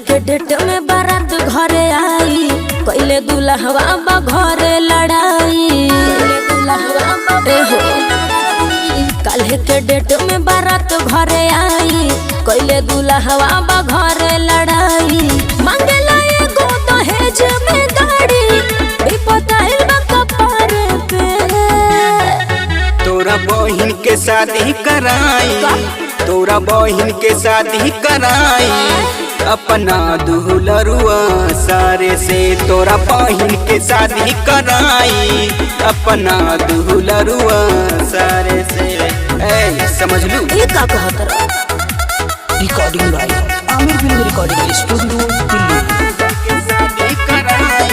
के डेट में बारात घरे आई, कइले दुल्हवा बा घरे लड़ाई। काल्हे के डेट में बारात घरे आई, कइले दुल्हवा बा घरे लड़ाई। मांगेला एगो दहेज में गाड़ी, विपत आइल बा कपार पे। तोरा बहिन के शादी कराई, तोरा बहिन के शादी कराई, अपना दुल्हरुआ सारे से। तोरा बहिन के शादी कराई, अपना दुल्हरुआ सारे से। ए समझ लू ये का कहत रहा? Recording by Aamir film recording studio Delhi. शादी कराई,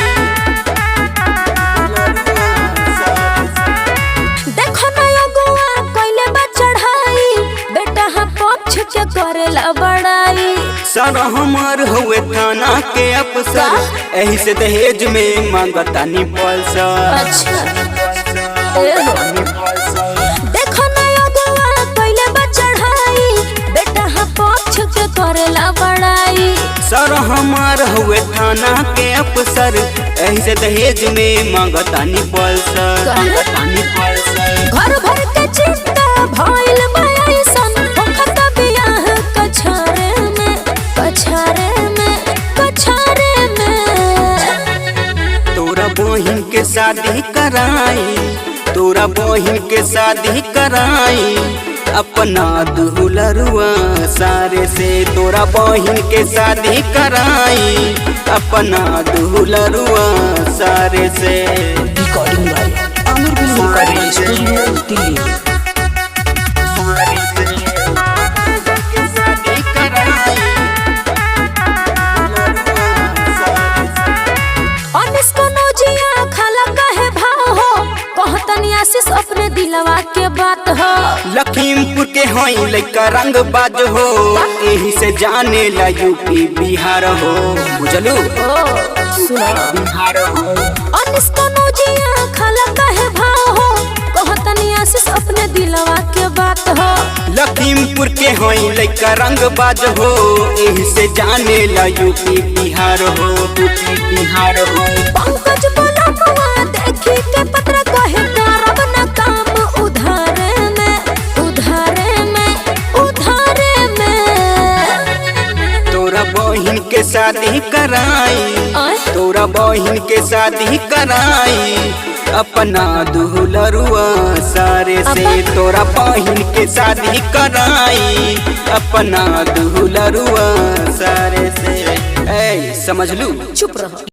देखो नया गोवा कइले बा चढ़ाई, बेटा हा पक्ष के करेला बड़ाई। सर हमार हुए थाना के अफसर, एही से दहेज में मांगता नी पैसा। अच्छा देखो नया गोवा कइले बा चढ़ाई, बेटा हा पक्ष के करेला बड़ाई। सर हमार हुए थाना के अफसर, एही से दहेज में मांगता नी पैसा। घर भर के चिंता भइल बा ऐसन, होखत बियाह कछारे में, कछारे में, कछारे में। तोरा बहिन के शादी कराई, तोरा बहिन के शादी कराई, अपना दुल्हरुआ सारे से। तोरा बहिन के शादी कराई, अपना दुल्हरुआ सारे से। Recording by Aamir film recording studio Delhi. Ashish अपने दिलवा के बात हो। लखीमपुर के हई लइका रंग बाज हो, यही से जाने ला यूपी बिहार हो। बुझलू बिहार हो। अनिस कनौजिया खाला काहे भाव हो, कहतनी आशीष अपने दिलवा के बात हो। लखीमपुर के हई लइका रंग बाज हो, यही से जाने ला यूपी बिहार हो। यूपी बिहार हो। पंकज बोलमुआ देखी के पत्र कहे करब न काम उधारे में, उधारे में, उधारे में। तोरा बहिन के शादी कराई, तोरा बहिन के शादी कराई, अपना दुल्हरुआ सारे से। तोरा बहिन के शादी कराई, अपना दुल्हरुआ सारे से। ए समझ लू चुप रहो।